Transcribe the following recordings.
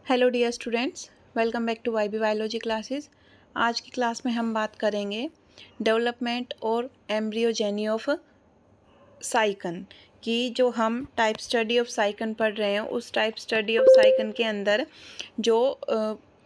Hello dear students, welcome back to YB biology classes. आज की class में हम बात करेंगे डेवलपमेंट और एम्ब्रियोजेनी ऑफ साइकन की। जो हम टाइप स्टडी ऑफ साइकन पढ़ रहे हैं, उस टाइप स्टडी ऑफ साइकन के अंदर जो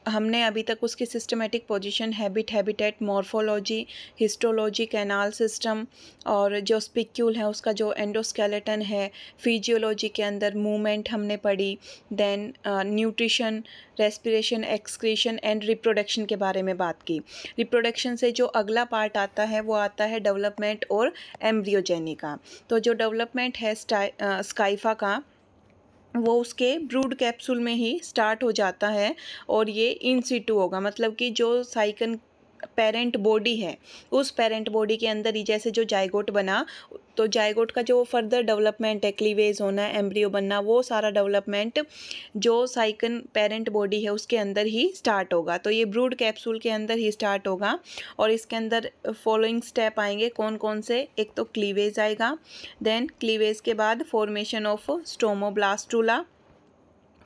हमने अभी तक उसकी systematic position, habitat, morphology, histology, canal system और जो स्पिक्यूल है उसका जो एंडोस्केलेटन है, फिजियोलॉजी के अंदर मूवमेंट हमने पढ़ी, then nutrition, respiration, excretion and reproduction के बारे में बात की। रिप्रोडक्शन से जो अगला पार्ट आता है वो आता है डेवलपमेंट और एम्ब्रियोजेनी का। तो जो डेवलपमेंट है स्काइफा का, वो उसके ब्रूड कैप्सूल में ही स्टार्ट हो जाता है और ये इन सिटू होगा, मतलब कि जो साइकन पेरेंट बॉडी है उस पेरेंट बॉडी के अंदर ही जैसे जो जाइगोट बना, तो जाइगोट का जो फर्दर डेवलपमेंट है, क्लीवेज होना, एम्ब्रियो बनना, वो सारा डेवलपमेंट जो साइकन पेरेंट बॉडी है उसके अंदर ही स्टार्ट होगा। तो ये ब्रूड कैप्सूल के अंदर ही स्टार्ट होगा और इसके अंदर फॉलोइंग स्टेप आएंगे। कौन कौन से? एक तो क्लीवेज आएगा, देन क्लीवेज के बाद formation of stomoblastula,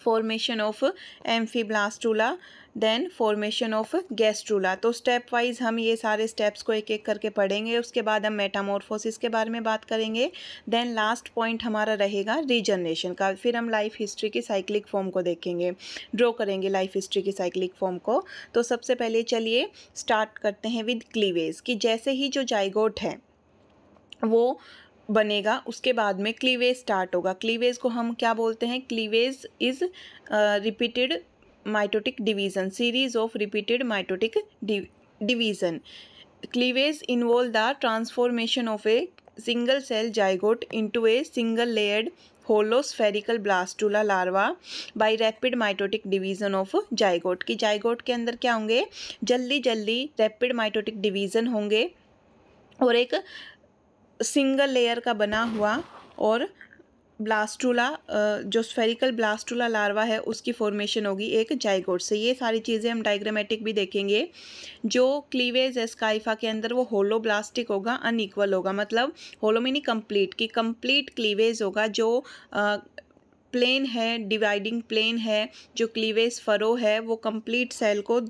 formation of amphiblastula, then formation of gastrula. तो स्टेप वाइज हम ये सारे स्टेप्स को एक एक करके पढ़ेंगे। उसके बाद हम मेटामॉर्फोसिस के बारे में बात करेंगे। देन लास्ट पॉइंट हमारा रहेगा रीजनरेशन का। फिर हम लाइफ हिस्ट्री की साइक्लिक फॉर्म को देखेंगे, ड्रॉ करेंगे लाइफ हिस्ट्री की साइक्लिक फॉर्म को। तो सबसे पहले चलिए स्टार्ट करते हैं विद क्लीवेज कि जैसे ही जो जाइगोट है वो बनेगा उसके बाद में क्लीवेज स्टार्ट होगा। क्लीवेज को हम क्या बोलते हैं? Cleavage is repeated mitotic division, series of repeated mitotic division. Cleavage involve the transformation of a single cell zygote into a single layered hollow spherical blastula larva by rapid mitotic division of zygote. की zygote के अंदर क्या होंगे? जल्दी जल्दी rapid mitotic division होंगे और एक सिंगल लेयर का बना हुआ और ब्लास्टूला, जो स्फेरिकल ब्लास्टूला लार्वा है उसकी फॉर्मेशन होगी एक जाइगोट से। ये सारी चीज़ें हम डायग्रामेटिक भी देखेंगे। जो क्लीवेज है स्काइफा के अंदर वो होलोब्लास्टिक होगा, अनइक्वल होगा, मतलब होलो मीनी कंप्लीट, की कंप्लीट क्लीवेज होगा। जो प्लेन है, डिवाइडिंग प्लेन है, जो क्लीवेज फरो है वो कंप्लीट सेल को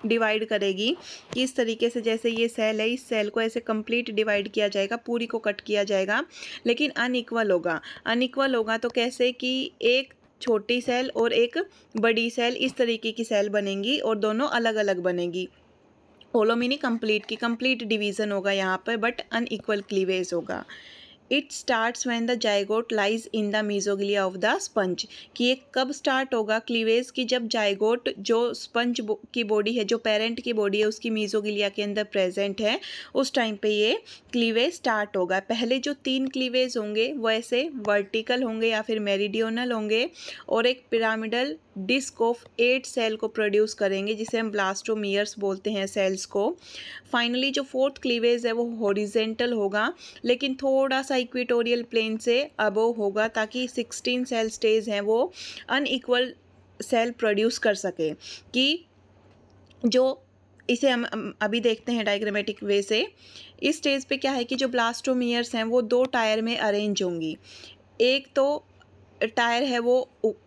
डिवाइड करेगी कि इस तरीके से जैसे ये सेल है, इस सेल को ऐसे कंप्लीट डिवाइड किया जाएगा, पूरी को कट किया जाएगा, लेकिन अनइक्वल होगा। अनइक्वल होगा तो कैसे? कि एक छोटी सेल और एक बड़ी सेल इस तरीके की सेल बनेंगी और दोनों अलग अलग बनेगी। होलो मीनी कंप्लीट की कंप्लीट डिवीजन होगा यहाँ पर, बट अनइक्वल क्लीवेज होगा। It starts when the zygote lies in the mesoglea of the sponge. कि ये कब स्टार्ट होगा क्लीवेज? की जब जाइगोट जो स्पंज की बॉडी है, जो पेरेंट की बॉडी है, उसकी मीजोग्लिया के अंदर प्रेजेंट है, उस टाइम पे ये क्लीवेज स्टार्ट होगा। पहले जो 3 क्लीवेज होंगे वो ऐसे वर्टिकल होंगे या फिर मेरिडियोनल होंगे और एक पिरामिडल डिस्क ऑफ 8 सेल को प्रोड्यूस करेंगे, जिसे हम ब्लास्टोमियर्स बोलते हैं सेल्स को। फाइनली जो 4th क्लीवेज है वो हॉरिजेंटल होगा, लेकिन थोड़ा सा इक्वेटोरियल प्लेन से अबव होगा, ताकि 16 सेल स्टेज हैं वो अनइक्वल सेल प्रोड्यूस कर सके। कि जो इसे हम अभी देखते हैं डायग्रामेटिक वे से। इस स्टेज पे क्या है कि जो ब्लास्टोमियर्स हैं वो 2 टायर में अरेंज होंगी। एक तो टायर है वो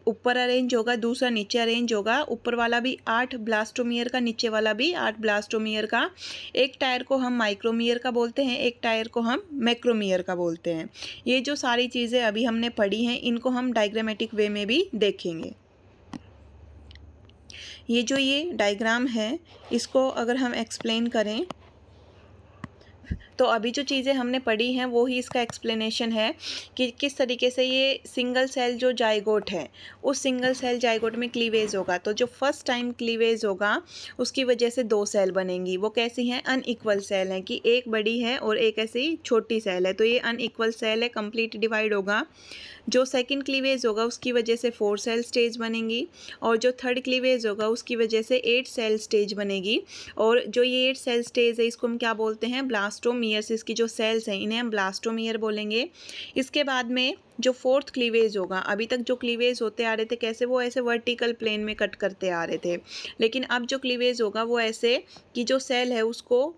ऊपर अरेंज होगा, दूसरा नीचे अरेंज होगा। ऊपर वाला भी 8 ब्लास्टोमियर का, नीचे वाला भी 8 ब्लास्टोमियर का। एक टायर को हम माइक्रोमियर का बोलते हैं, एक टायर को हम मैक्रोमियर का बोलते हैं। ये जो सारी चीज़ें अभी हमने पढ़ी हैं इनको हम डायग्रामेटिक वे में भी देखेंगे। ये जो ये डायग्राम है इसको अगर हम एक्सप्लेन करें तो अभी जो चीज़ें हमने पढ़ी हैं वो ही इसका एक्सप्लेनेशन है कि किस तरीके से ये सिंगल सेल जो जाइगोट है उस सिंगल सेल जाइगोट में क्लीवेज होगा। तो जो फर्स्ट टाइम क्लीवेज होगा उसकी वजह से 2 सेल बनेंगी। वो कैसी हैं? अनइक्वल सेल हैं, कि एक बड़ी है और एक ऐसी छोटी सेल है। तो ये अनइक्वल सेल है, कंप्लीट डिवाइड होगा। जो सेकंड क्लीवेज होगा उसकी वजह से 4 सेल स्टेज बनेंगी और जो थर्ड क्लीवेज होगा उसकी वजह से 8 सेल स्टेज बनेगी। और जो ये 8 सेल स्टेज है इसको हम क्या बोलते हैं? ब्लास्टोमियर्स। इसकी जो सेल्स हैं इन्हें हम ब्लास्टोमियर बोलेंगे। इसके बाद में जो 4th क्लीवेज होगा, अभी तक जो क्लीवेज होते आ रहे थे कैसे? वो ऐसे वर्टिकल प्लेन में कट करते आ रहे थे, लेकिन अब जो क्लीवेज होगा वो ऐसे कि जो सेल है उसको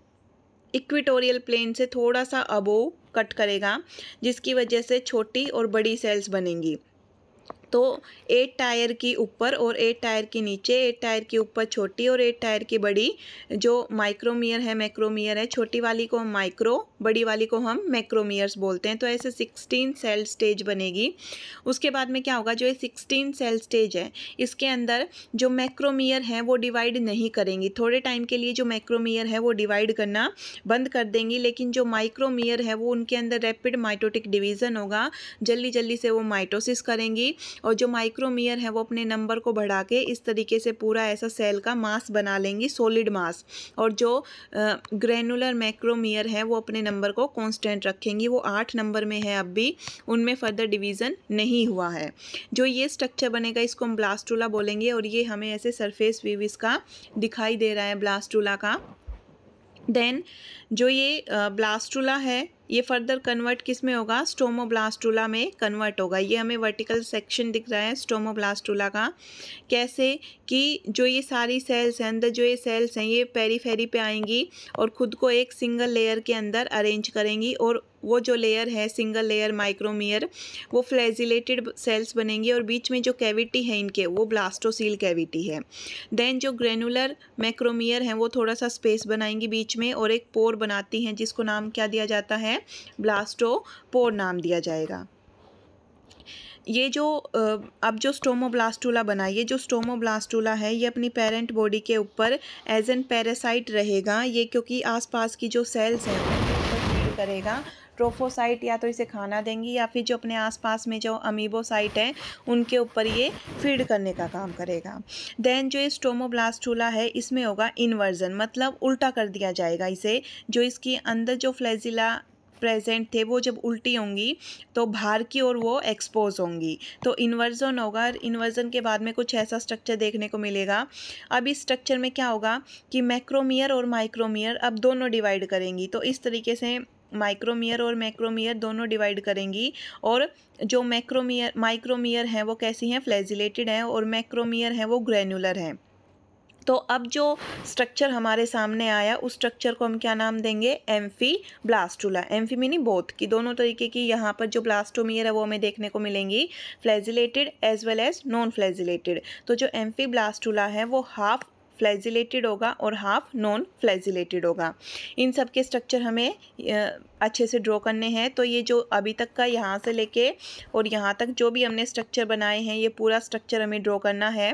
इक्वेटोरियल प्लेन से थोड़ा सा अबोव कट करेगा, जिसकी वजह से छोटी और बड़ी सेल्स बनेंगी। तो 8 टायर की ऊपर और 8 टायर की नीचे, 8 टायर की ऊपर छोटी और 8 टायर की बड़ी जो माइक्रोमियर है मैक्रोमियर है, छोटी वाली को हम माइक्रो, बड़ी वाली को हम मैक्रोमियर्स बोलते हैं। तो ऐसे 16 सेल स्टेज बनेगी। उसके बाद में क्या होगा, जो ये 16 सेल स्टेज है इसके अंदर जो मैक्रोमियर हैं वो डिवाइड नहीं करेंगी। थोड़े टाइम के लिए जो मैक्रोमियर है वो डिवाइड करना बंद कर देंगी, लेकिन जो माइक्रोमियर है वो उनके अंदर रैपिड माइटोटिक डिवीज़न होगा, जल्दी जल्दी से वो माइटोसिस करेंगी और जो माइक्रोमियर है वो अपने नंबर को बढ़ा के इस तरीके से पूरा ऐसा सेल का मास बना लेंगी, सॉलिड मास। और जो ग्रेनुलर मैक्रोमियर है वो अपने नंबर को कांस्टेंट रखेंगी। वो 8 नंबर में है अब भी, उनमें फर्दर डिवीज़न नहीं हुआ है। जो ये स्ट्रक्चर बनेगा इसको हम ब्लास्टुला बोलेंगे और ये हमें ऐसे सरफेस व्यू इसका दिखाई दे रहा है ब्लास्टुला का। देन जो ये ब्लास्टुला है ये फर्दर कन्वर्ट किस में होगा, स्टोमोब्लास्टुला में कन्वर्ट होगा। ये हमें वर्टिकल सेक्शन दिख रहा है स्टोमोब्लास्टुला का। कैसे कि जो ये सारी सेल्स हैं, अंदर जो ये सेल्स हैं ये पेरीफेरी पे आएंगी और ख़ुद को एक सिंगल लेयर के अंदर अरेंज करेंगी और वो जो लेयर है सिंगल लेयर माइक्रोमियर वो फ्लैजिलेटेड सेल्स बनेंगी और बीच में जो कैविटी है इनके वो ब्लास्टोसील कैविटी है। देन जो ग्रेनुलर मैक्रोमियर हैं वो थोड़ा सा स्पेस बनाएंगी बीच में और एक पोर बनाती हैं जिसको नाम क्या दिया जाता है, ब्लास्टोपोर नाम दिया जाएगा। ये जो अब जो स्टोमोब्लास्टुला बना, ये जो स्टोमोब्लास्टुला है ये अपनी पेरेंट बॉडी के ऊपर एज एन पैरासाइट रहेगा। ये क्योंकि आसपास की जो सेल्स हैं उनके ऊपर फीड करेगा। ट्रोफोसाइट या तो इसे खाना देंगी या फिर जो अपने आसपास में जो अमीबोसाइट हैं उनके ऊपर ये फीड करने का काम करेगा। देन जो ये स्टोमोब्लास्टुला है इसमें होगा इन्वर्जन, मतलब उल्टा कर दिया जाएगा इसे। जो इसकी अंदर जो फ्लैजिला प्रेजेंट थे वो जब उल्टी होंगी तो बाहर की ओर वो एक्सपोज होंगी, तो इन्वर्जन होगा। इन्वर्जन के बाद में कुछ ऐसा स्ट्रक्चर देखने को मिलेगा। अब इस स्ट्रक्चर में क्या होगा कि मैक्रोमियर और माइक्रोमियर अब दोनों डिवाइड करेंगी। तो इस तरीके से माइक्रोमियर और मैक्रोमियर दोनों डिवाइड करेंगी और जो माइक्रोमियर हैं वो कैसी हैं, फ्लैजिलेटेड हैं और मैक्रोमियर हैं वो ग्रेनुलर हैं। तो अब जो स्ट्रक्चर हमारे सामने आया उस स्ट्रक्चर को हम क्या नाम देंगे, एम्फीब्लास्टुला। एम्फी मीनिंग बोथ की, दोनों तरीके की यहाँ पर जो ब्लास्टोमियर है वो हमें देखने को मिलेंगी, flagellated as well as non flagellated. तो जो एम्फीब्लास्टुला है वो हाफ फ्लैजिलेटेड होगा और हाफ नॉन फ्लैजिलेटेड होगा। इन सब के स्ट्रक्चर हमें अच्छे से ड्रॉ करने हैं। तो ये जो अभी तक का यहाँ से लेके और यहाँ तक जो भी हमने स्ट्रक्चर बनाए हैं ये पूरा स्ट्रक्चर हमें ड्रॉ करना है।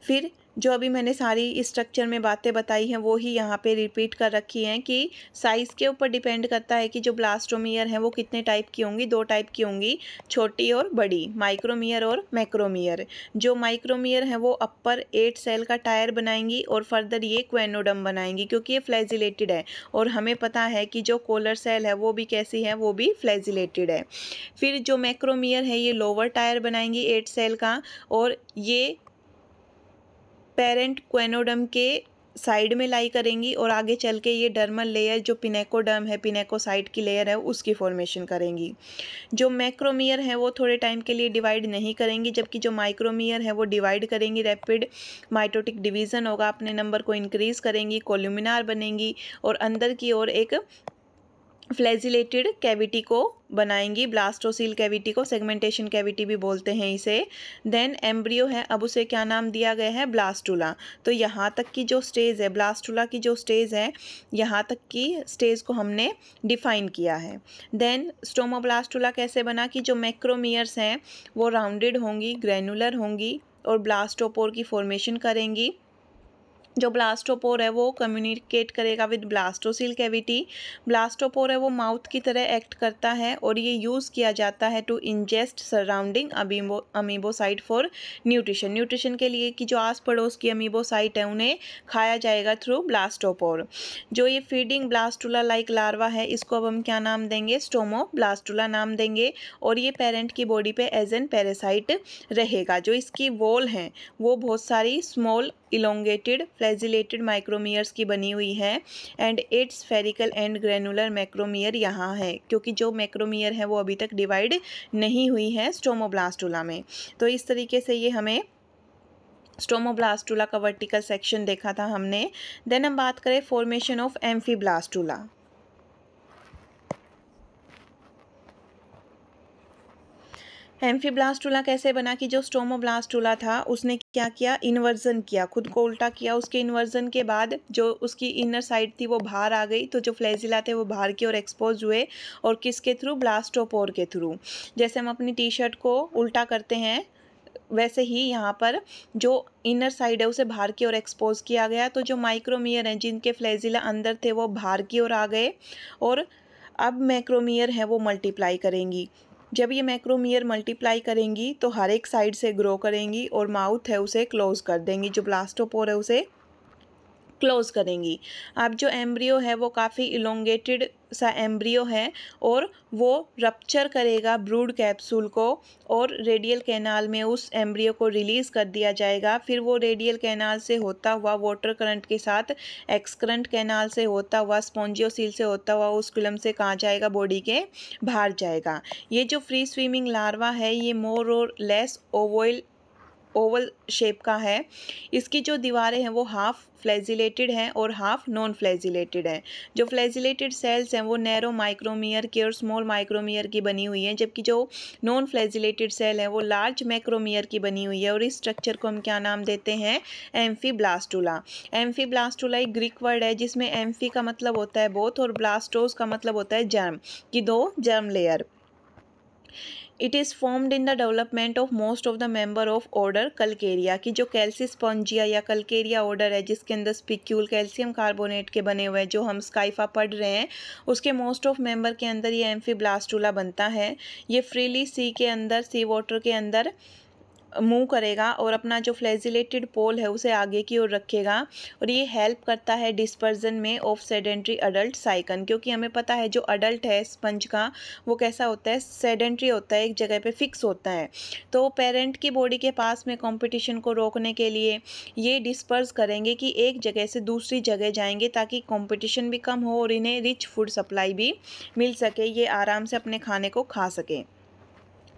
फिर जो अभी मैंने सारी इस स्ट्रक्चर में बातें बताई हैं वो ही यहाँ पे रिपीट कर रखी हैं कि साइज़ के ऊपर डिपेंड करता है कि जो ब्लास्टोमियर हैं वो कितने टाइप की होंगी, 2 टाइप की होंगी, छोटी और बड़ी, माइक्रोमियर और मैक्रोमियर। जो माइक्रोमियर हैं वो अपर 8 सेल का टायर बनाएंगी और फर्दर ये क्वेनोडम बनाएंगी क्योंकि ये फ्लैजिलेटेड है और हमें पता है कि जो कोलर सेल है वो भी कैसी है, वो भी फ्लैजिलेटेड है। फिर जो मैक्रोमियर है ये लोअर टायर बनाएंगी 8 सेल का और ये पेरेंट क्वेनोडम के साइड में लाई करेंगी और आगे चल के ये डर्मल लेयर जो पिनेकोडर्म है, पिनेकोसाइट की लेयर है उसकी फॉर्मेशन करेंगी। जो मैक्रोमियर है वो थोड़े टाइम के लिए डिवाइड नहीं करेंगी, जबकि जो माइक्रोमियर है वो डिवाइड करेंगी। रैपिड माइटोटिक डिवीज़न होगा, अपने नंबर को इंक्रीज़ करेंगी, कोल्यूमिनार बनेंगी और अंदर की ओर एक फ्लैजिलेटेड कैविटी को बनाएंगी, ब्लास्टोसील कैविटी को सेगमेंटेशन कैविटी भी बोलते हैं इसे। देन एम्ब्रियो है, अब उसे क्या नाम दिया गया है, ब्लास्टुला। तो यहाँ तक की जो स्टेज है, ब्लास्टुला की जो स्टेज है, यहाँ तक की स्टेज को हमने डिफाइन किया है। देन स्टोमोब्लास्टुला कैसे बना कि जो मैक्रोमियर्स हैं वो राउंडेड होंगी, ग्रेनुलर होंगी और ब्लास्टोपोर की फॉर्मेशन करेंगी। जो ब्लास्टोपोर है वो कम्युनिकेट करेगा विद ब्लास्टोसील कैविटी। ब्लास्टोपोर है वो माउथ की तरह एक्ट करता है और ये यूज़ किया जाता है to ingest surrounding amoebocyte for nutrition. Nutrition के लिए कि जो आस पड़ोस की अमीबोसाइट है उन्हें खाया जाएगा थ्रू ब्लास्टोपोर। जो ये फीडिंग ब्लास्टुला लाइक लार्वा है इसको अब हम क्या नाम देंगे, स्टोमोब्लास्टुला नाम देंगे और ये पेरेंट की बॉडी पे एज एन पैरासाइट रहेगा। जो इसकी वॉल हैं वो बहुत सारी स्मॉल इलोंगेटेड फ्लैजिलेटेड माइक्रोमियर्स की बनी हुई है and it's spherical and granular macromere यहाँ है क्योंकि जो मैक्रोमियर है वो अभी तक डिवाइड नहीं हुई है स्टोमोब्लास्टुला में। तो इस तरीके से ये हमें स्टोमोब्लास्टुला का वर्टिकल सेक्शन देखा था हमने। देन हम बात करें फॉर्मेशन ऑफ एम्फीब्लास्टुला। एम्फीब्लास्टुला कैसे बना कि जो स्टोमोब्लास्टुला था उसने क्या किया, इन्वर्जन किया, खुद को उल्टा किया। उसके इन्वर्जन के बाद जो उसकी इनर साइड थी वो बाहर आ गई, तो जो फ्लैजिला थे वो बाहर की ओर एक्सपोज हुए, और किसके थ्रू, ब्लास्टोपोर के थ्रू। जैसे हम अपनी टी शर्ट को उल्टा करते हैं वैसे ही यहाँ पर जो इनर साइड है उसे बाहर की ओर एक्सपोज किया गया। तो जो माइक्रोमियर हैं जिनके फ्लैजिला अंदर थे वो बाहर की ओर आ गए, और अब मैक्रोमियर हैं वो मल्टीप्लाई करेंगी। जब ये मैक्रोमियर मल्टीप्लाई करेंगी तो हर एक साइड से ग्रो करेंगी, और माउथ है उसे क्लोज कर देंगी, जो ब्लास्टोपोर है उसे क्लोज करेंगी। अब जो एम्ब्रियो है वो काफ़ी इलोंगेटेड सा एम्ब्रियो है, और वो रप्चर करेगा ब्रूड कैप्सूल को, और रेडियल कैनाल में उस एम्ब्रियो को रिलीज़ कर दिया जाएगा। फिर वो रेडियल कैनाल से होता हुआ वाटर करंट के साथ एक्सक्रंट कैनाल से होता हुआ स्पॉन्जियोसील से होता हुआ ओस्कुलम से कहाँ जाएगा, बॉडी के बाहर जाएगा। ये जो फ्री स्विमिंग लार्वा है ये मोर और लेस ओवल शेप का है। इसकी जो दीवारें हैं वो हाफ फ्लैजिलेटेड हैं और हाफ नॉन फ्लैजिलेटेड हैं। जो फ्लैजिलेटेड सेल्स हैं वो नैरो माइक्रोमियर की और स्मॉल माइक्रोमियर की बनी हुई हैं, जबकि जो नॉन फ्लैजिलेटेड सेल है वो लार्ज मैक्रोमियर की बनी हुई है। और इस स्ट्रक्चर को हम क्या नाम देते हैं, एम्फीब्लास्टुला। एम्फीब्लास्टुला एक ग्रीक वर्ड है जिसमें एम्फी का मतलब होता है बोथ और ब्लास्टोस का मतलब होता है जर्म, की दो germ layer. It is formed in the development of most of the member of order Calcarea, की जो कैल्सीस्पॉन्जिया या कल्केरिया ऑर्डर है जिसके अंदर स्पिक्यूल कैल्शियम कार्बोनेट के बने हुए हैं, जो हम स्काइफा पढ़ रहे हैं, उसके मोस्ट ऑफ मेंबर के अंदर ये एम्फीब्लास्टुला बनता है। ये फ्रीली सी के अंदर, सी वाटर के अंदर मूव करेगा और अपना जो फ्लैजिलेटेड पोल है उसे आगे की ओर रखेगा, और ये हेल्प करता है डिस्पर्जन में ऑफ सेडेंट्री अडल्ट साइकन, क्योंकि हमें पता है जो अडल्ट है स्पंज का वो कैसा होता है, सेडेंट्री होता है, एक जगह पे फिक्स होता है। तो पेरेंट की बॉडी के पास में कंपटीशन को रोकने के लिए ये डिस्पर्स करेंगे कि एक जगह से दूसरी जगह जाएंगे, ताकि कंपटीशन भी कम हो और इन्हें रिच फूड सप्लाई भी मिल सके, ये आराम से अपने खाने को खा सकें।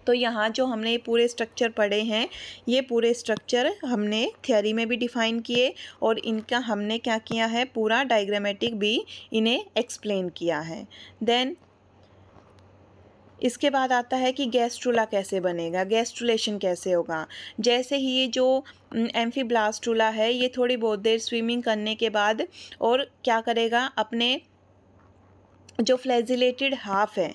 तो यहाँ जो हमने ये पूरे स्ट्रक्चर पढ़े हैं, ये पूरे स्ट्रक्चर हमने थियोरी में भी डिफ़ाइन किए, और इनका हमने क्या किया है, पूरा डायग्रामेटिक भी इन्हें एक्सप्लेन किया है। देन इसके बाद आता है कि गैस्ट्रुला कैसे बनेगा, गैस्ट्रुलेशन कैसे होगा। जैसे ही ये जो एम्फीब्लास्टुला है ये थोड़ी बहुत देर स्विमिंग करने के बाद और क्या करेगा, अपने जो फ्लैजिलेटेड हाफ है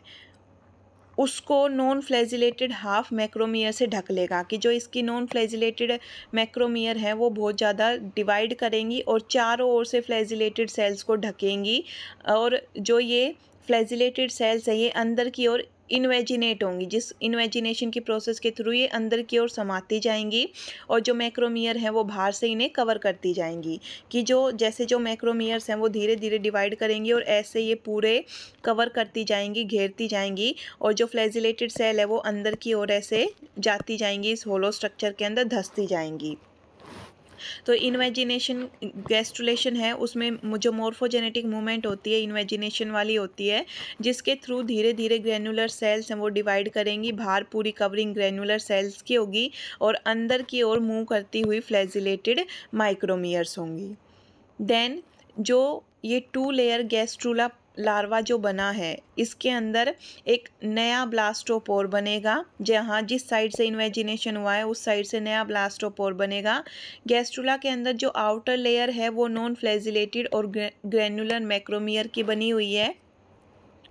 उसको नॉन फ्लैजिलेटेड हाफ मैक्रोमियर से ढक लेगा, कि जो इसकी नॉन फ्लैजिलेटेड मैक्रोमियर है वो बहुत ज़्यादा डिवाइड करेंगी और चारों ओर से फ्लैजिलेटेड सेल्स को ढकेंगी, और जो ये फ्लैजिलेटेड सेल्स है ये अंदर की ओर इन्वेजिनेट होंगी, जिस इन्वेजिनेशन की प्रोसेस के थ्रू ये अंदर की ओर समाती जाएंगी, और जो मैक्रोमियर हैं वो बाहर से इन्हें कवर करती जाएंगी, कि जो जैसे जो मैक्रोमियर्स हैं वो धीरे धीरे डिवाइड करेंगी और ऐसे ये पूरे कवर करती जाएंगी, घेरती जाएंगी, और जो फ्लैजिलेटेड सेल है वो अंदर की ओर ऐसे जाती जाएंगी, इस होलो स्ट्रक्चर के अंदर धंसती जाएंगी। तो इन्वेजिनेशन गैस्ट्रुलेशन है उसमें जो मोर्फोजेनेटिक मूवमेंट होती है इन्वेजिनेशन वाली होती है, जिसके थ्रू धीरे धीरे ग्रैनुलर सेल्स हैं वो डिवाइड करेंगी, बाहर पूरी कवरिंग ग्रैनुलर सेल्स की होगी और अंदर की ओर मूव करती हुई फ्लैजिलेटेड माइक्रोमियर्स होंगी। देन जो ये 2 लेयर गैस्ट्रुला लार्वा जो बना है इसके अंदर एक नया ब्लास्टोपोर बनेगा, जहाँ जिस साइड से इन्वेजिनेशन हुआ है उस साइड से नया ब्लास्टोपोर बनेगा। गैस्ट्रुला के अंदर जो आउटर लेयर है वो नॉन फ्लैजिलेटेड और ग्रैनुलर मैक्रोमियर की बनी हुई है,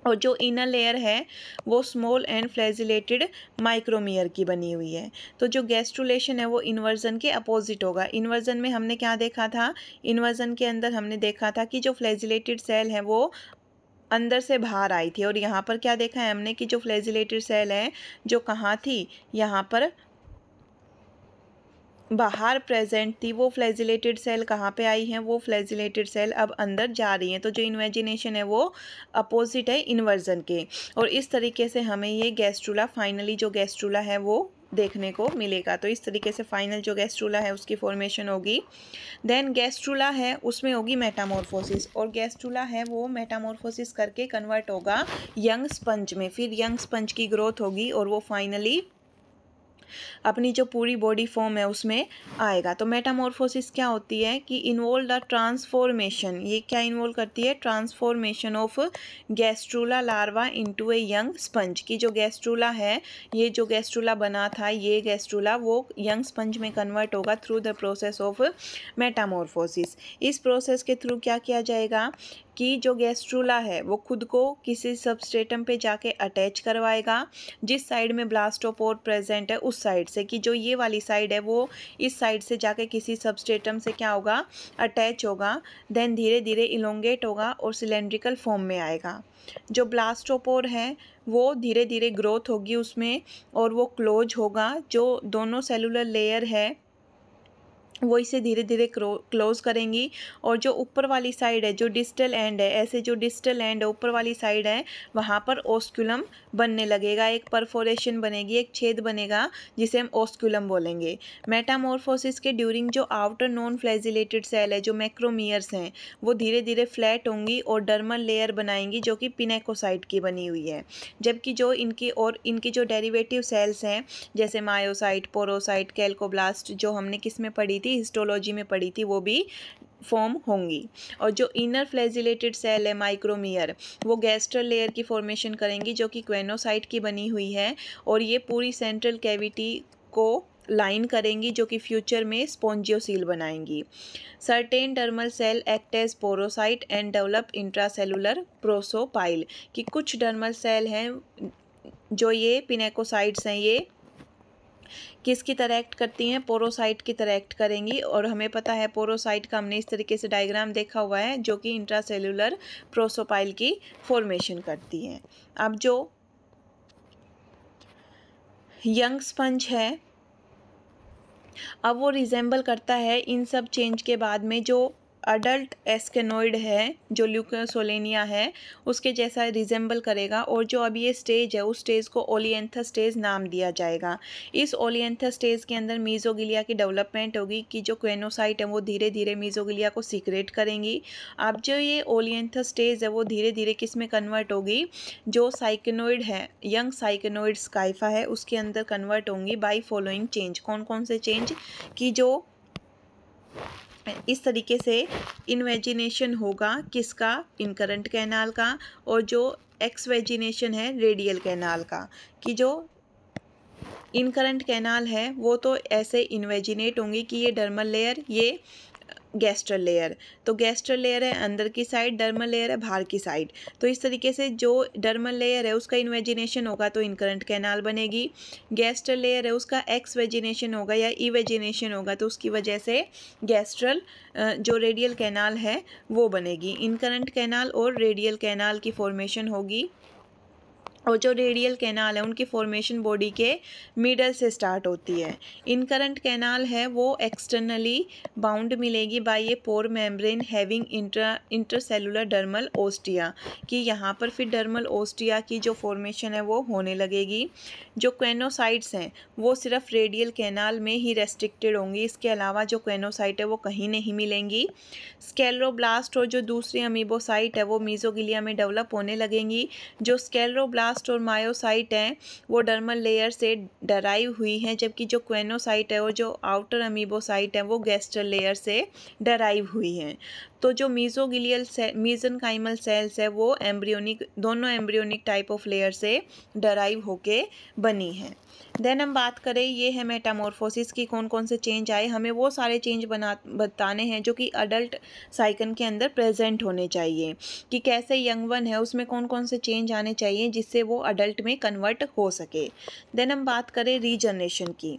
और जो इनर लेयर है वो स्मॉल एंड फ्लैजिलेटेड माइक्रोमियर की बनी हुई है। तो जो गैस्ट्रुलेशन है वो इन्वर्जन के अपोजिट होगा। इन्वर्जन में हमने क्या देखा था, इन्वर्जन के अंदर हमने देखा था कि जो फ्लैजिलेटेड सेल है वो अंदर से बाहर आई थी, और यहाँ पर क्या देखा है हमने कि जो फ्लैजिलेटेड सेल है जो कहाँ थी, यहाँ पर बाहर प्रेजेंट थी, वो फ्लैजिलेटेड सेल कहाँ पे आई हैं, वो फ्लैजिलेटेड सेल अब अंदर जा रही हैं। तो जो इन्वेजिनेशन है वो अपोजिट है इन्वर्जन के, और इस तरीके से हमें ये गैस्ट्रुला फाइनली जो गैस्ट्रुला है वो देखने को मिलेगा। तो इस तरीके से फाइनल जो गैस्ट्रुला है उसकी फॉर्मेशन होगी। देन गैस्ट्रुला है उसमें होगी मेटामॉर्फोसिस, और गैस्ट्रुला है वो मेटामॉर्फोसिस करके कन्वर्ट होगा यंग स्पंज में, फिर यंग स्पंज की ग्रोथ होगी और वो फाइनली अपनी जो पूरी बॉडी फॉर्म है उसमें आएगा। तो मेटामॉर्फोसिस क्या होती है कि इन्वॉल्व द ट्रांसफॉर्मेशन, ये क्या इन्वॉल्व करती है, transformation of gastrula larva into a young sponge, की जो गैस्ट्रूला है, ये जो गैस्ट्रूला बना था, ये गैस्ट्रूला वो यंग स्पंज में कन्वर्ट होगा through the process of Metamorphosis. इस प्रोसेस के थ्रू क्या किया जाएगा कि जो गैस्ट्रूला है वो खुद को किसी सबस्ट्रेटम पे जाके अटैच करवाएगा, जिस साइड में ब्लास्टोपोर प्रेजेंट है उस साइड से, कि जो ये वाली साइड है वो इस साइड से जाके किसी सबस्ट्रेटम से क्या होगा, अटैच होगा, देन धीरे धीरे इलोंगेट होगा और सिलेंड्रिकल फॉर्म में आएगा। जो ब्लास्टोपोर है वो धीरे धीरे ग्रोथ होगी उसमें और वो क्लोज होगा, जो दोनों सेलुलर लेयर है वो इसे धीरे धीरे क्लोज करेंगी, और जो ऊपर वाली साइड है, जो डिस्टल एंड है, ऐसे जो डिस्टल एंड है ऊपर वाली साइड है, वहाँ पर ओस्कुलम बनने लगेगा, एक परफोरेशन बनेगी, एक छेद बनेगा जिसे हम ओस्कुलम बोलेंगे। मेटामॉर्फोसिस के ड्यूरिंग जो आउटर नॉन फ्लैजिलेटेड सेल है, जो मैक्रोमियर्स हैं, वो धीरे धीरे फ्लैट होंगी और डर्मल लेयर बनाएंगी जो कि पिनेकोसाइट की बनी हुई है, जबकि जो इनकी जो डेरिवेटिव सेल्स हैं जैसे मायोसाइट, पोरोसाइट, कैल्कोब्लास्ट, जो हमने किस में पढ़ी थी, हिस्टोलॉजी में पढ़ी थी, वो भी फॉर्म होंगी। और जो इनर फ्लैजिलेटेड सेल है माइक्रोमियर, वो गैस्ट्रल लेयर की फॉर्मेशन करेंगी जो कि क्वेनोसाइट की बनी हुई है, और ये पूरी सेंट्रल कैविटी को लाइन करेंगी जो कि फ्यूचर में स्पॉन्जियोसील बनाएंगी। Certain dermal cell act as porocyte and develop intracellular prosopyle, कि कुछ डर्मल सेल हैं जो ये पिनेकोसाइट्स हैं, ये किसकी तरह एक्ट करती हैं, पोरोसाइट की तरह एक्ट करेंगी। और हमें पता है पोरोसाइट का हमने इस तरीके से डायग्राम देखा हुआ है जो कि इंट्रासेलुलर प्रोसोपाइल की फॉर्मेशन करती हैं। अब जो यंग स्पंज है, अब वो रिजेंबल करता है इन सब चेंज के बाद में जो अडल्ट एस्केनोइड है, जो ल्यूकोसोलेनिया है, उसके जैसा रिजेंबल करेगा, और जो अब ये स्टेज है उस स्टेज को ओलिएंथस स्टेज नाम दिया जाएगा। इस ओलिएंथस स्टेज के अंदर मीजोगिलिया की डेवलपमेंट होगी, कि जो क्वेनोसाइट है वो धीरे धीरे मीजोगिलिया को सीक्रेट करेंगी। अब जो ये ओलिएंथस स्टेज है वो धीरे धीरे किस में कन्वर्ट होगी, जो साइकेनोइड है, यंग साइकेनोइड स्काइफा है, उसके अंदर कन्वर्ट होंगी बाई फॉलोइंग चेंज। कौन कौन से चेंज, कि जो इस तरीके से इनवेजिनेशन होगा किसका, इनकरेंट कैनाल का, और जो एक्सवेजिनेशन है रेडियल कैनाल का, कि जो इनकरेंट कैनाल है वो तो ऐसे इनवेजिनेट होंगी कि ये डर्मल लेयर, ये गैस्ट्रल लेयर, तो गैस्ट्रल लेयर है अंदर की साइड, डर्मल लेयर है बाहर की साइड। तो इस तरीके से जो डर्मल लेयर है उसका इन्वेजिनेशन होगा तो इनकरेंट कैनाल बनेगी, गैस्ट्रल लेयर है उसका एक्सवेजिनेशन होगा या इवेजिनेशन होगा तो उसकी वजह से गैस्ट्रल जो रेडियल कैनाल है वो बनेगी। इनकरेंट कैनाल और रेडियल कैनाल की फॉर्मेशन होगी, और जो रेडियल कैनाल है उनकी फॉर्मेशन बॉडी के मिडल से स्टार्ट होती है। इनकरेंट कैनाल है वो एक्सटर्नली बाउंड मिलेगी by a pore membrane having intercellular dermal ostia, कि यहाँ पर फिर डर्मल ओस्टिया की जो फॉर्मेशन है वो होने लगेगी। जो क्वेनोसाइट्स हैं वो सिर्फ रेडियल कैनाल में ही रेस्ट्रिक्टेड होंगी, इसके अलावा जो क्वेनोसाइट है वो कहीं नहीं मिलेंगी। स्केलोब्लास्ट और जो दूसरी अमीबोसाइट है वो मीजोगिलिया में डेवलप होने लगेंगी। जो स्केलोब्लास्ट और मायोसाइट हैं वो डर्मल लेयर से डराइव हुई हैं, जबकि जो क्वेनोसाइट है और जो आउटर अमीबोसाइट है वो गैस्ट्रल लेयर से डराइव हुई हैं। तो जो मीजोगिलियल मीजनकाइमल सेल्स है वो एम्ब्रियोनिक, दोनों एम्ब्रियोनिक टाइप ऑफ लेयर से डराइव होके बनी हैं। देन हम बात करें, ये है मेटामॉर्फोसिस की कौन कौन से चेंज आए, हमें वो सारे चेंज बताने हैं जो कि अडल्ट साइकन के अंदर प्रेजेंट होने चाहिए, कि कैसे यंग वन है उसमें कौन कौन से चेंज आने चाहिए जिससे वो अडल्ट में कन्वर्ट हो सके। देन हम बात करें रीजनरेशन की,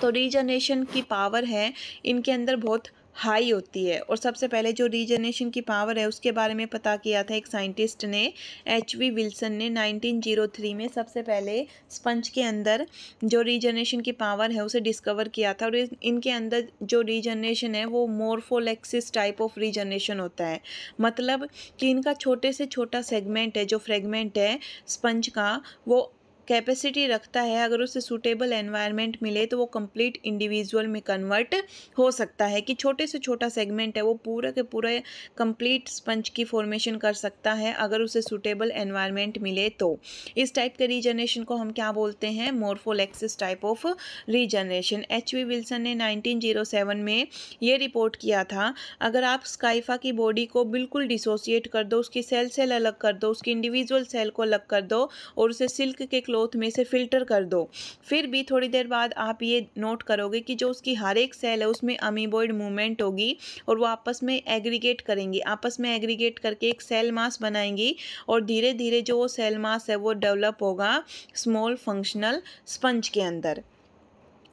तो रीजनरेशन की पावर है इनके अंदर बहुत हाई होती है। और सबसे पहले जो रीजनरेशन की पावर है उसके बारे में पता किया था एक साइंटिस्ट ने, H.V. विल्सन ने 1903 में सबसे पहले स्पंज के अंदर जो रीजनरेशन की पावर है उसे डिस्कवर किया था। और इनके अंदर जो रीजनरेशन है वो मोर्फोलेक्सिस टाइप ऑफ रीजनरेशन होता है, मतलब कि इनका छोटे से छोटा सेगमेंट है, जो फ्रेगमेंट है स्पंज का, वो कैपेसिटी रखता है, अगर उसे सूटेबल एनवायरनमेंट मिले तो वो कंप्लीट इंडिविजुअल में कन्वर्ट हो सकता है, कि छोटे से छोटा सेगमेंट है वो पूरा के पूरा कंप्लीट स्पंज की फॉर्मेशन कर सकता है अगर उसे सूटेबल एनवायरनमेंट मिले तो। इस टाइप के रीजनरेशन को हम क्या बोलते हैं? मोर्फोलेक्सिस टाइप ऑफ रीजनरेशन। एच.वी. विल्सन ने 1907 में ये रिपोर्ट किया था, अगर आप स्काइफा की बॉडी को बिल्कुल डिसोसिएट कर दो, उसकी सेल अलग कर दो, उसकी इंडिविजुअल सेल को अलग कर दो और उसे सिल्क के क्लॉथ में से फिल्टर कर दो, फिर भी थोड़ी देर बाद आप ये नोट करोगे कि जो उसकी हर एक सेल है उसमें अमीबॉइड मूवमेंट होगी और वो आपस में एग्रीगेट करेंगी, आपस में एग्रीगेट करके एक सेल मास बनाएंगी और धीरे धीरे जो वो सेल मास है वो डेवलप होगा स्मॉल फंक्शनल स्पंज के अंदर।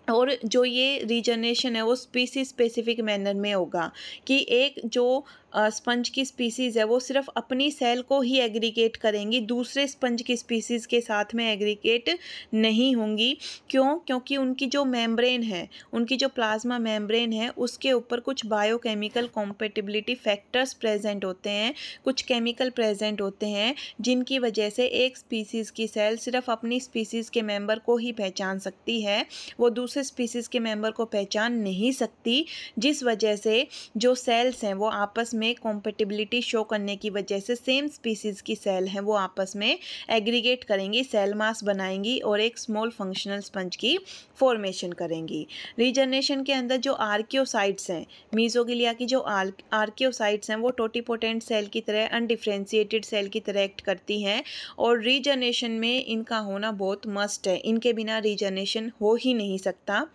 और जो ये रीजनरेशन है वो स्पीसीज स्पेसिफिक मैनर में होगा, कि एक जो स्पंज की स्पीसीज़ है वो सिर्फ अपनी सेल को ही एग्रीगेट करेंगी, दूसरे स्पंज की स्पीसीज़ के साथ में एग्रीगेट नहीं होंगी। क्यों? क्योंकि उनकी जो मेम्ब्रेन है, उनकी जो प्लाज्मा मेम्ब्रेन है उसके ऊपर कुछ बायोकेमिकल कॉम्पेटिबिलिटी फैक्टर्स प्रेजेंट होते हैं, कुछ केमिकल प्रेजेंट होते हैं जिनकी वजह से एक स्पीसीज़ की सेल सिर्फ अपनी स्पीसीज़ के मेंबर को ही पहचान सकती है, वो दूसरे स्पीसीज़ के मेंबर को पहचान नहीं सकती, जिस वजह से जो सेल्स हैं वो आपस में कॉम्पेटिबिलिटी शो करने की वजह से सेम स्पीसीज़ की सेल हैं वो आपस में एग्रीगेट करेंगी, सेल मास बनाएंगी और एक स्मॉल फंक्शनल स्पंज की फॉर्मेशन करेंगी। रीजनरेशन के अंदर जो आर्कियोसाइट्स हैं, मीजोगिलिया की जो आर्कियोसाइट्स हैं वो टोटीपोटेंट सेल की तरह अनडिफ्रेंशिएटेड सेल की तरह एक्ट करती हैं और रीजनरेशन में इनका होना बहुत मस्ट है, इनके बिना रीजनरेशन हो ही नहीं सकता।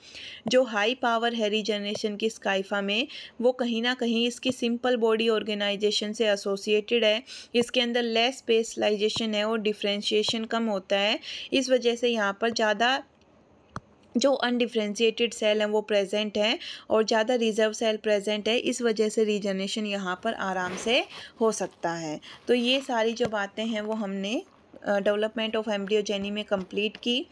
जो हाई पावर है रीजनरेशन की स्काइफा में वो कहीं ना कहीं इसकी सिंपल बॉडी ऑर्गेनाइजेशन से एसोसिएटेड है, इसके अंदर लेस स्पेशलाइजेशन है और डिफरेंशिएशन कम होता है, इस वजह से यहाँ पर ज़्यादा जो अनडिफ्रेंशिएटेड सेल हैं वो प्रेजेंट हैं और ज़्यादा रिजर्व सेल प्रेजेंट है, इस वजह से रीजनरेशन यहाँ पर आराम से हो सकता है। तो ये सारी जो बातें हैं वो हमने डेवलपमेंट ऑफ एम्ब्रियोजेनी में कंप्लीट की,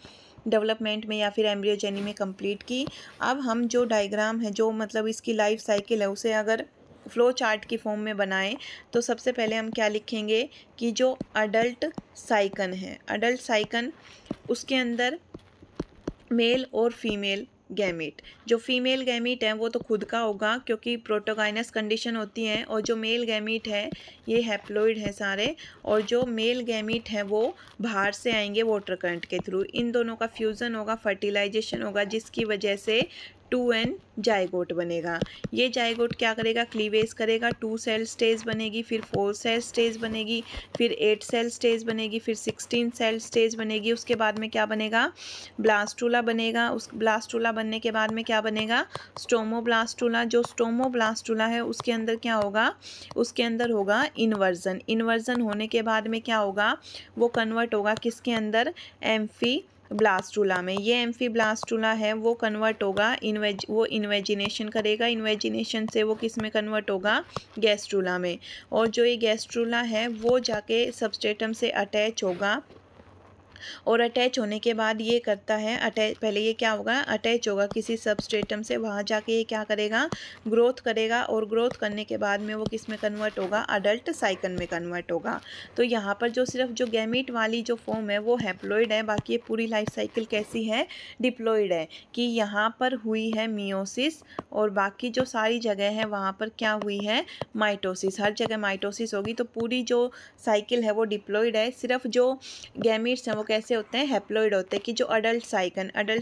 डेवलपमेंट में या फिर एम्ब्रियोजेनी में कंप्लीट की। अब हम जो डायग्राम है, जो मतलब इसकी लाइफ साइकिल है, उसे अगर फ्लो चार्ट की फॉर्म में बनाएं तो सबसे पहले हम क्या लिखेंगे कि जो अडल्ट साइकन है, अडल्ट साइकन उसके अंदर मेल और फीमेल गैमीट, जो फीमेल गैमीट है वो तो खुद का होगा क्योंकि प्रोटोगाइनस कंडीशन होती है, और जो मेल गैमीट है ये हैप्लॉइड है सारे, और जो मेल गैमीट है वो बाहर से आएंगे वाटर करंट के थ्रू, इन दोनों का फ्यूज़न होगा, फर्टिलाइजेशन होगा, जिसकी वजह से 2n जाइगोट बनेगा। ये जाइगोट क्या करेगा? क्लीवेज करेगा, 2 सेल स्टेज बनेगी, फिर 4 सेल स्टेज बनेगी, फिर 8 सेल स्टेज बनेगी, फिर 16 सेल स्टेज बनेगी। उसके बाद में क्या बनेगा? ब्लास्टूला बनेगा। उस ब्लास्टूला बनने के बाद में क्या बनेगा? स्टोमोब्लास्टूला। जो स्टोमोब्लास्टूला है उसके अंदर क्या होगा? उसके अंदर होगा इन्वर्जन। इन्वर्जन होने के बाद में क्या होगा? वो कन्वर्ट होगा किसके अंदर? एम्फी ब्लास्टूला में। ये एम्फी ब्लास्टूला है वो कन्वर्ट होगा वो इन्वेजिनेशन करेगा, इन्वेजिनेशन से वो किस में कन्वर्ट होगा? गैस्ट्रूला में। और जो ये गैस्ट्रूला है वो जाके सबस्ट्रेटम से अटैच होगा, और अटैच होने के बाद ये करता है पहले ये क्या होगा? अटैच होगा किसी सबस्ट्रेटम से, वहाँ जाके ये क्या करेगा? ग्रोथ करेगा, और ग्रोथ करने के बाद में वो किस में कन्वर्ट होगा? अडल्ट साइकन में कन्वर्ट होगा। तो यहाँ पर जो सिर्फ जो गैमीट वाली जो फॉर्म है वो हैप्लॉइड है, बाकी ये पूरी लाइफ साइकिल कैसी है? डिप्लॉइड है, कि यहाँ पर हुई है मियोसिस और बाकी जो सारी जगह है वहाँ पर क्या हुई है? माइटोसिस। हर जगह माइटोसिस होगी, तो पूरी जो साइकिल है वो डिप्लॉइड है। सिर्फ जो गैमीट्स हैं वो कैसे होते हैं? हैप्लॉइड होते हैं। कि जो अडल्ट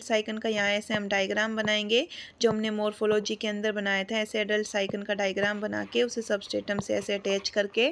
साइकन का यहाँ ऐसे हम डायग्राम बनाएंगे जो हमने मोर्फोलॉजी के अंदर बनाया था, ऐसे अडल्ट साइकन का डायग्राम बना के उसे सबस्ट्रेटम से ऐसे अटैच करके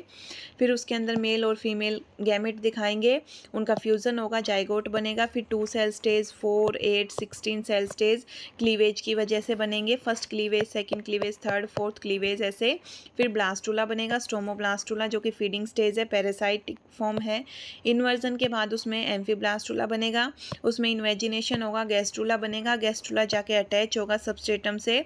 फिर उसके अंदर मेल और फीमेल गैमेट दिखाएंगे, उनका फ्यूज़न होगा, जाइगोट बनेगा, फिर 2 cell stage, 4, 8, 16 cell stage cleavage की वजह से बनेंगे, first cleavage, second cleavage, third, fourth cleavage ऐसे। फिर ब्लास्टूला बनेगा, स्टोमोब्लास्टूला जो कि फीडिंग स्टेज है, पैरासाइटिक फॉर्म है। इन्वर्जन के बाद उसमें एम्फीब्लास्टूला बनेगा, उसमें इन्वेजिनेशन होगा, गैस्ट्रूला बनेगा, गैस्ट्रूला जाके अटैच होगा सबस्ट्रेटम से,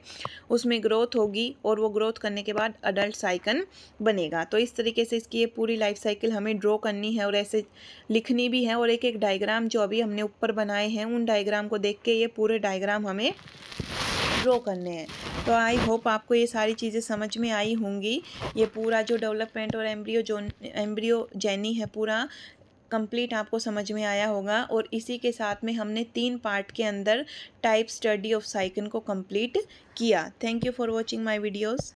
उसमें ग्रोथ होगी और वो ग्रोथ करने के बाद अडल्ट साइकन बनेगा। तो इस तरीके से इसकी ये पूरी लाइफ साइकिल हमें ड्रॉ करनी है और ऐसे लिखनी भी है, और एक एक डायग्राम जो अभी हमने ऊपर बनाए हैं उन डायग्राम को देख के ये पूरे डायग्राम हमें ड्रॉ करने हैं। तो आई होप आपको ये सारी चीज़ें समझ में आई होंगी। ये पूरा जो डेवलपमेंट और एम्ब्रियोजेनी है पूरा कंप्लीट आपको समझ में आया होगा। और इसी के साथ में हमने 3 पार्ट के अंदर टाइप स्टडी ऑफ साइकिन को कंप्लीट किया। Thank you for watching my videos.